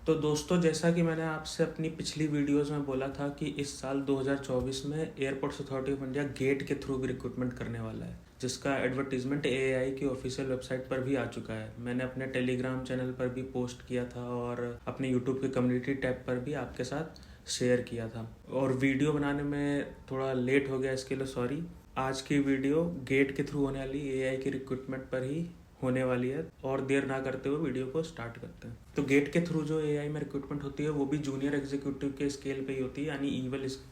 तो दोस्तों, जैसा कि मैंने आपसे अपनी पिछली वीडियोस में बोला था कि इस साल 2024 में Airports Authority of India GATE के थ्रू भी रिक्रूटमेंट करने वाला है, जिसका एडवर्टीजमेंट एएआई की ऑफिशियल वेबसाइट पर भी आ चुका है। मैंने अपने टेलीग्राम चैनल पर भी पोस्ट किया था और अपने यूट्यूब के कम्युनिटी टैब पर भी आपके साथ शेयर किया था, और वीडियो बनाने में थोड़ा लेट हो गया, इसके लिए सॉरी। आज की वीडियो गेट के थ्रू होने वाली एआई की रिक्रूटमेंट पर ही होने वाली है, और देर ना करते हुए वीडियो को स्टार्ट करते हैं। तो गेट के थ्रू जो एआई में रिक्रूटमेंट होती है वो भी जूनियर एग्जीक्यूटिव के स्केल पे ही होती है, यानी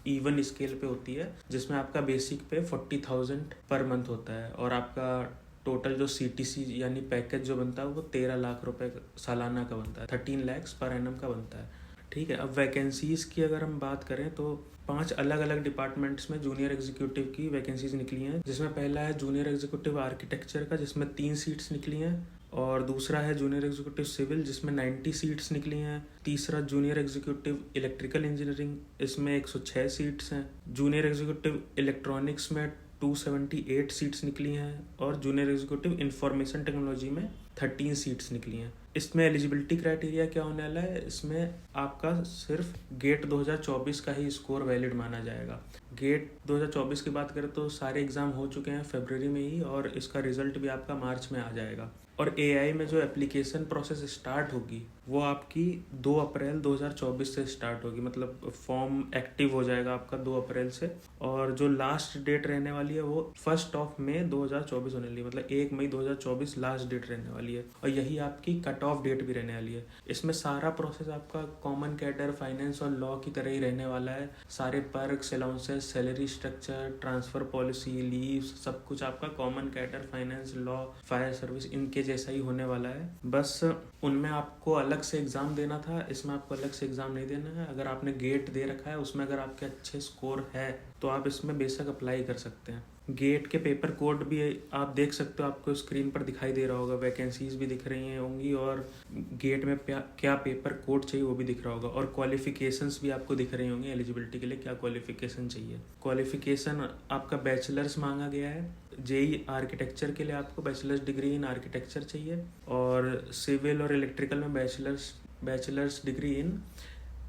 इवन स्केल पे होती है, जिसमें आपका बेसिक पे 40,000 पर मंथ होता है, और आपका टोटल जो सीटीसी यानी पैकेज जो बनता है वो 13 लाख रुपए सालाना का बनता है, 13 लैक्स पर एनम का बनता है। ठीक है, अब वैकेंसीज़ की अगर हम बात करें तो 5 अलग अलग डिपार्टमेंट्स में जूनियर एग्जीक्यूटिव की वैकेंसीज निकली हैं, जिसमें पहला है जूनियर एग्जीक्यूटिव आर्किटेक्चर का, जिसमें 3 सीट्स निकली हैं, और दूसरा है जूनियर एग्जीक्यूटिव सिविल, जिसमें 90 सीट्स निकली हैं। तीसरा जूनियर एग्जीक्यूटिव इलेक्ट्रिकल इंजीनियरिंग, इसमें 106 सीट्स हैं। जूनियर एग्जीक्यूटिव इलेक्ट्रॉनिक्स में 278 सीट्स निकली हैं, और जूनियर एग्जीक्यूटिव इंफॉर्मेशन टेक्नोलॉजी में 13 सीट्स निकली हैं। इसमें एलिजिबिलिटी क्राइटेरिया क्या होने वाला है, इसमें आपका सिर्फ गेट 2024 का ही स्कोर वैलिड माना जाएगा। गेट 2024 की बात करें तो सारे एग्ज़ाम हो चुके हैं फरवरी में ही, और इसका रिजल्ट भी आपका मार्च में आ जाएगा। और एआई में जो एप्लीकेशन प्रोसेस स्टार्ट होगी वो आपकी 2 अप्रैल 2024 से स्टार्ट होगी, मतलब फॉर्म एक्टिव हो जाएगा आपका 2 अप्रैल से, और जो लास्ट डेट रहने वाली है वो 1 मई 2024 होने वाली है, मतलब 1 मई 2024 लास्ट डेट रहने वाली है, और यही आपकी कट ऑफ डेट भी रहने वाली है। इसमें सारा प्रोसेस आपका कॉमन कैडर, फाइनेंस और लॉ की तरह ही रहने वाला है। सारे perks, allowances, salary structure, transfer policy, leave, सब कुछ आपका common cadre, finance, law, fire service इनके जैसा ही होने वाला है। बस उनमें आपको अलग से एग्ज़ाम देना था, इसमें आपको अलग से एग्ज़ाम नहीं देना है। अगर आपने गेट दे रखा है, उसमें अगर आपके अच्छे स्कोर है तो आप इसमें बेशक अप्लाई कर सकते हैं। गेट के पेपर कोड भी आप देख सकते हो, आपको स्क्रीन पर दिखाई दे रहा होगा, वैकेंसीज भी दिख रही होंगी, और गेट में क्या पेपर कोड चाहिए वो भी दिख रहा होगा, और क्वालिफिकेशंस भी आपको दिख रही होंगी, एलिजिबिलिटी के लिए क्या क्वालिफिकेशन चाहिए। क्वालिफिकेशन आपका बैचलर्स मांगा गया है। जेई आर्किटेक्चर के लिए आपको बैचलर्स डिग्री इन आर्किटेक्चर चाहिए, और सिविल और इलेक्ट्रिकल में bachelors degree in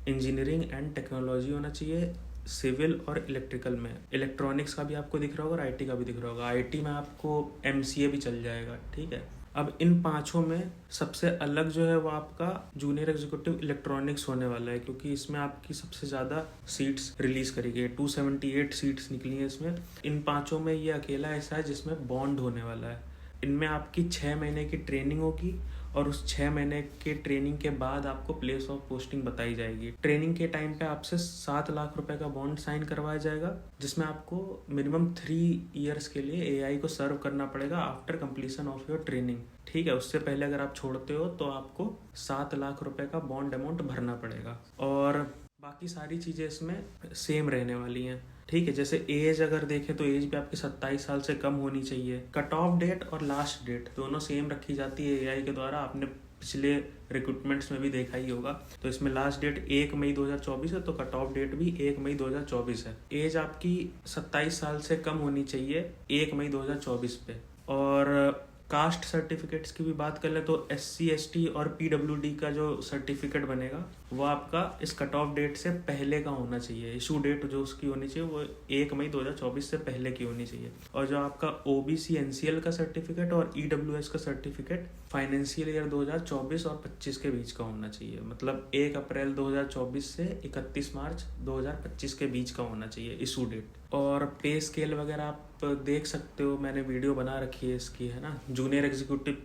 engineering and technology होना चाहिए। सिविल और इलेक्ट्रिकल में इलेक्ट्रॉनिक्स का भी आपको दिख रहा होगा और आईटी का भी दिख रहा होगा। आईटी में आपको एमसीए भी चल जाएगा। ठीक है, अब इन पांचों में सबसे अलग जो है वो आपका जूनियर एग्जीक्यूटिव इलेक्ट्रॉनिक्स होने वाला है, क्योंकि इसमें आपकी सबसे ज़्यादा सीट्स रिलीज करी गई, 278 सीट्स निकली हैं इसमें। इन पांचों में ये अकेला ऐसा है जिसमें बॉन्ड होने वाला है। इनमें आपकी 6 महीने की ट्रेनिंग होगी, और उस 6 महीने के ट्रेनिंग के बाद आपको प्लेस ऑफ पोस्टिंग बताई जाएगी। ट्रेनिंग के टाइम पे आपसे 7 लाख रुपए का बॉन्ड साइन करवाया जाएगा, जिसमें आपको मिनिमम 3 ईयर्स के लिए एआई को सर्व करना पड़ेगा after completion of your training. ठीक है, उससे पहले अगर आप छोड़ते हो तो आपको 7 लाख रुपए का बॉन्ड अमाउंट भरना पड़ेगा, और बाकी सारी चीज़ें इसमें सेम रहने वाली हैं। ठीक है, जैसे एज अगर देखें तो एज भी आपकी 27 साल से कम होनी चाहिए। कट ऑफ डेट और लास्ट डेट दोनों सेम रखी जाती है एआई के द्वारा, आपने पिछले रिक्रूटमेंट्स में भी देखा ही होगा। तो इसमें लास्ट डेट 1 मई 2024 है, तो कट ऑफ डेट भी 1 मई 2024 है। एज आपकी 27 साल से कम होनी चाहिए 1 मई 2024 पे। और कास्ट सर्टिफिकेट्स की भी बात कर ले तो SC ST और PWD का जो सर्टिफिकेट बनेगा वो आपका इस कट ऑफ डेट से पहले का होना चाहिए। इशू डेट जो उसकी होनी चाहिए वो 1 मई 2024 से पहले की होनी चाहिए। और जो आपका OBC NCL का सर्टिफिकेट और EWS का सर्टिफिकेट फाइनेंशियल ईयर 2024 और 25 के बीच का होना चाहिए, मतलब 1 अप्रैल 2024 से 31 मार्च 2025 के बीच का होना चाहिए इशू डेट। और पे स्केल वगैरह आप देख सकते हो, मैंने वीडियो बना रखी है इसकी, है ना। जूनियर एग्जीक्यूटिव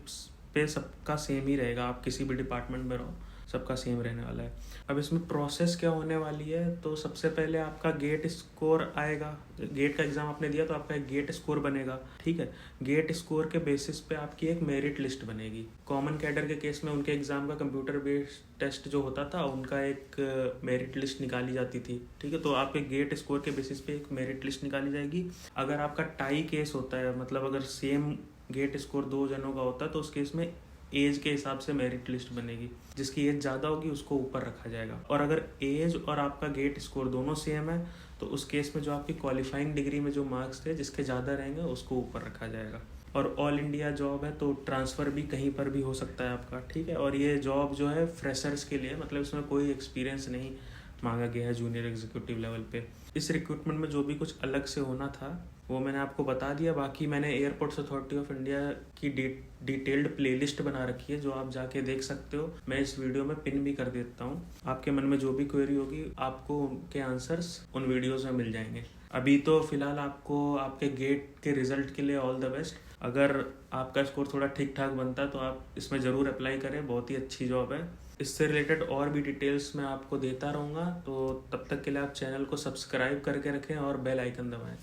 पे सबका सेम ही रहेगा, आप किसी भी डिपार्टमेंट में रहो सबका सेम रहने वाला है। अब इसमें प्रोसेस क्या होने वाली है, तो सबसे पहले आपका गेट स्कोर आएगा। गेट का एग्ज़ाम आपने दिया तो आपका एक गेट स्कोर बनेगा। ठीक है, गेट स्कोर के बेसिस पे आपकी एक मेरिट लिस्ट बनेगी। कॉमन कैडर के केस में उनके एग्ज़ाम का कंप्यूटर बेस्ड टेस्ट जो होता था उनका एक मेरिट लिस्ट निकाली जाती थी। ठीक है, तो आपके गेट स्कोर के बेसिस पे एक मेरिट लिस्ट निकाली जाएगी। अगर आपका टाई केस होता है, मतलब अगर सेम गेट स्कोर 2 जनों का होता है, तो उस केस में एज के हिसाब से मेरिट लिस्ट बनेगी। जिसकी एज ज़्यादा होगी उसको ऊपर रखा जाएगा। और अगर एज और आपका गेट स्कोर दोनों सेम है तो उस केस में जो आपकी क्वालिफाइंग डिग्री में जो मार्क्स थे जिसके ज़्यादा रहेंगे उसको ऊपर रखा जाएगा। और ऑल इंडिया जॉब है तो ट्रांसफ़र भी कहीं पर भी हो सकता है आपका, ठीक है। और ये जॉब जो है फ्रेशर्स के लिए, मतलब इसमें कोई एक्सपीरियंस नहीं मांगा गया है जूनियर एग्जीक्यूटिव लेवल पे। इस रिक्रूटमेंट में जो भी कुछ अलग से होना था वो मैंने आपको बता दिया। बाकी मैंने एयरपोर्ट्स अथॉरिटी ऑफ इंडिया की डिटेल्ड प्लेलिस्ट बना रखी है जो आप जाके देख सकते हो। मैं इस वीडियो में पिन भी कर देता हूँ। आपके मन में जो भी क्वेरी होगी आपको उनके आंसर्स उन वीडियोज़ में मिल जाएंगे। अभी तो फिलहाल आपको आपके गेट के रिजल्ट के लिए ऑल द बेस्ट। अगर आपका स्कोर थोड़ा ठीक ठाक बनता है तो आप इसमें ज़रूर अप्लाई करें, बहुत ही अच्छी जॉब है। इससे रिलेटेड और भी डिटेल्स मैं आपको देता रहूँगा, तो तब तक के लिए आप चैनल को सब्सक्राइब करके रखें और बेल आइकन दबाएं।